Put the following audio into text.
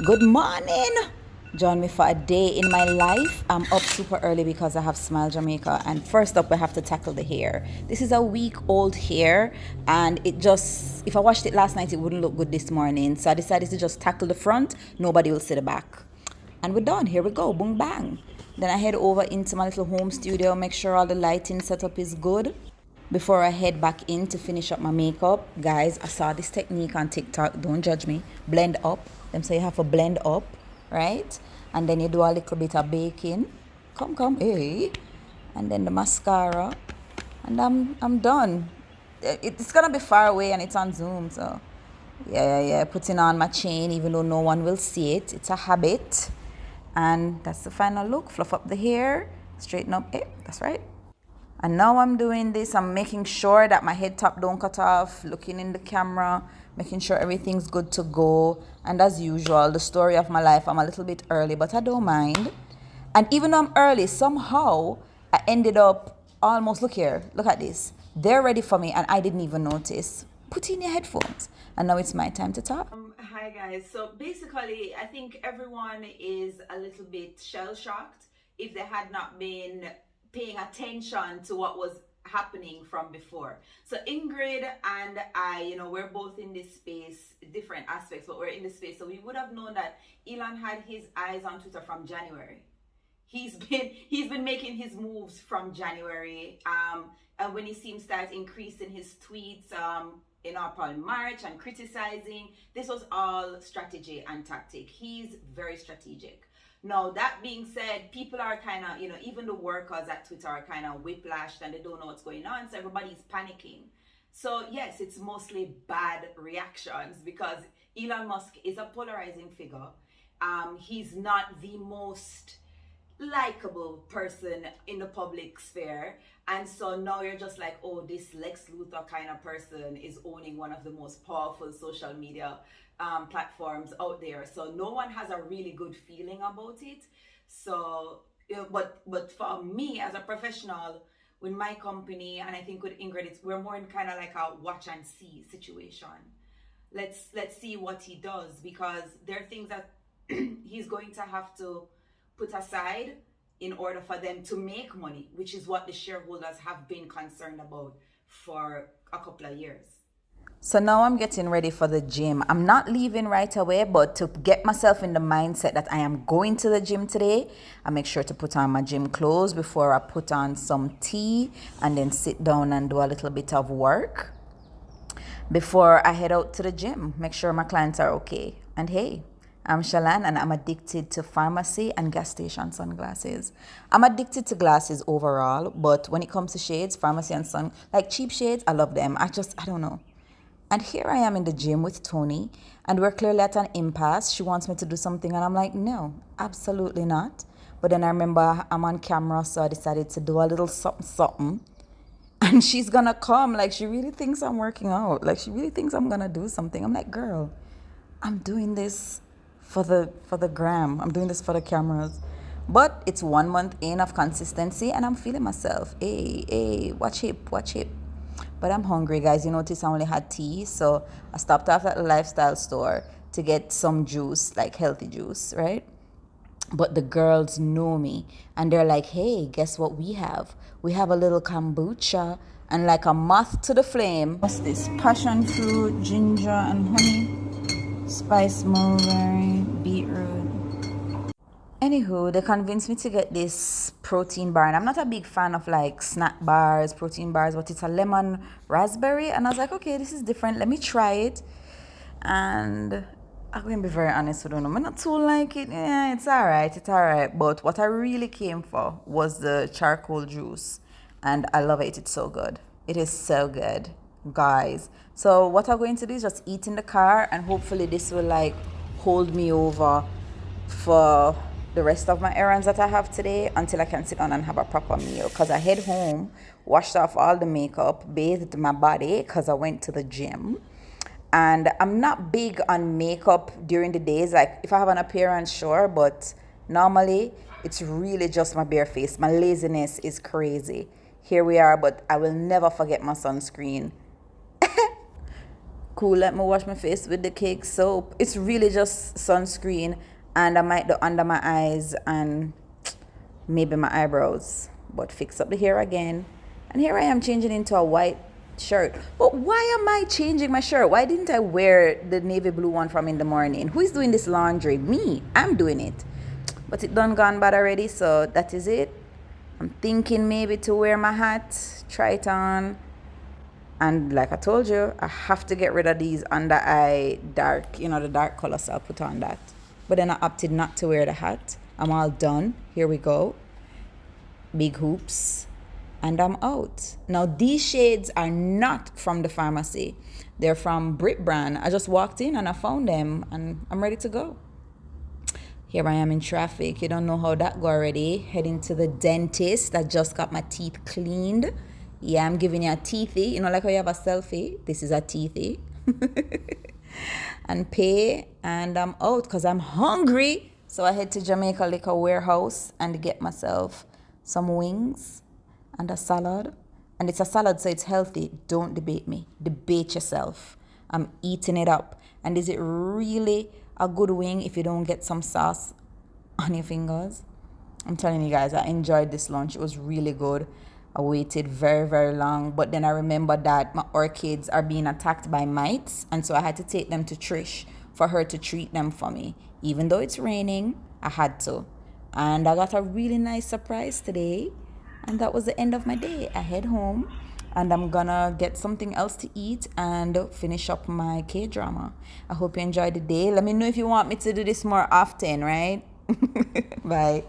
Good morning. Join me for a day in my life. I'm up super early because I have Smile Jamaica. And first up, we have to tackle the hair. This is a week old hair, and if I washed it last night, it wouldn't look good this morning. So I decided to just tackle the front. Nobody will see the back. And we're done. Here we go. Boom, bang. Then I head over into my little home studio, make sure all the lighting setup is good before I head back in to finish up my makeup. Guys, I saw this technique on TikTok. Don't judge me. Blend up. Them say you have to blend up, right? And then you do a little bit of baking. Come, hey. And then the mascara. And I'm done. It's gonna be far away and it's on Zoom, so yeah. Putting on my chain even though no one will see it. It's a habit. And that's the final look. Fluff up the hair, straighten up. That's right. And now I'm doing this, I'm making sure that my head top don't cut off, looking in the camera, making sure everything's good to go. And as usual, the story of my life, I'm a little bit early, but I don't mind. And even though I'm early, somehow I ended up almost, look here, look at this. They're ready for me and I didn't even notice. Put in your headphones. And now it's my time to talk. Hi guys. So basically, I think everyone is a little bit shell-shocked if they had not been paying attention to what was happening from before. So Ingrid and I, we're both in this space, different aspects, but we're in this space. So we would have known that Elon had his eyes on Twitter from January. He's been making his moves from January. And when he seems to start increasing his tweets, probably March, and criticizing, this was all strategy and tactic. He's very strategic. Now, that being said, people are kind of, even the workers at Twitter are kind of whiplashed and they don't know what's going on. So everybody's panicking. So yes, it's mostly bad reactions because Elon Musk is a polarizing figure. He's not the most likable person in the public sphere, and so now you're just like, oh, this Lex Luthor kind of person is owning one of the most powerful social media platforms out there, so no one has a really good feeling about it. So but for me as a professional with my company, and I think with Ingrid, we're more in kind of like a watch and see situation. Let's see what he does, because there are things that he's going to have to put aside in order for them to make money, which is what the shareholders have been concerned about for a couple of years. So now I'm getting ready for the gym. I'm not leaving right away, but to get myself in the mindset that I am going to the gym today, I make sure to put on my gym clothes before I put on some tea and then sit down and do a little bit of work before I head out to the gym. Make sure my clients are okay. And hey, I'm Shalan and I'm addicted to pharmacy and gas station sunglasses. I'm addicted to glasses overall, but when it comes to shades, pharmacy and like cheap shades, I love them. I don't know. And here I am in the gym with Tony, and we're clearly at an impasse. She wants me to do something, and I'm like, no, absolutely not. But then I remember I'm on camera, so I decided to do a little something. And she's gonna come. Like, she really thinks I'm working out. Like, she really thinks I'm gonna do something. I'm like, girl, I'm doing this for the gram. I'm doing this for the cameras. But it's 1 month in of consistency, and I'm feeling myself. Hey, watch hip. But I'm hungry, guys. You notice I only had tea, so I stopped off at the lifestyle store to get some juice, like healthy juice, right? But the girls know me, and they're like, hey, guess what we have? We have a little kombucha and like a moth to the flame. What's this? Passion fruit, ginger, and honey, spice mulberry, beetroot. Anywho, they convinced me to get this protein bar, and I'm not a big fan of like snack bars, protein bars, but it's a lemon raspberry, and I was like, okay, this is different. Let me try it. And I'm gonna be very honest with you, I'm not too like it. Yeah, it's alright. But what I really came for was the charcoal juice, and I love it. It's so good. It is so good, guys. So what I'm going to do is just eat in the car, and hopefully this will like hold me over for the rest of my errands that I have today until I can sit down and have a proper meal. Because I head home, washed off all the makeup, bathed my body because I went to the gym. And I'm not big on makeup during the days. Like, if I have an appearance, sure, but normally it's really just my bare face. My laziness is crazy. Here we are, but I will never forget my sunscreen. Cool, let me wash my face with the cake soap. It's really just sunscreen, and I might do under my eyes and maybe my eyebrows, but fix up the hair again. And here I am changing into a white shirt. But why am I changing my shirt? Why didn't I wear the navy blue one from in the morning? Who is doing this laundry? Me. I'm doing it. But it done gone bad already, so that is it. I'm thinking maybe to wear my hat, try it on. And like I told you, I have to get rid of these under eye dark, the dark color, so I'll put on that. But then I opted not to wear the hat. I'm all done. Here we go. Big hoops. And I'm out. Now, these shades are not from the pharmacy. They're from Brit brand. I just walked in and I found them and I'm ready to go. Here I am in traffic. You don't know how that go already. Heading to the dentist. I just got my teeth cleaned. Yeah, I'm giving you a teethy. Like how you have a selfie? This is a teethy. And pay. And I'm out because I'm hungry. So I head to Jamaica Liquor Warehouse and get myself some wings and a salad. And it's a salad, so it's healthy. Don't debate me. Debate yourself. I'm eating it up. And is it really a good wing if you don't get some sauce on your fingers? I'm telling you guys, I enjoyed this lunch. It was really good. I waited very, very long. But then I remembered that my orchids are being attacked by mites. And so I had to take them to Trish for her to treat them for me. Even though it's raining, I had to. And I got a really nice surprise today. And that was the end of my day. I head home and I'm gonna get something else to eat and finish up my K-drama. I hope you enjoyed the day. Let me know if you want me to do this more often, right? Bye.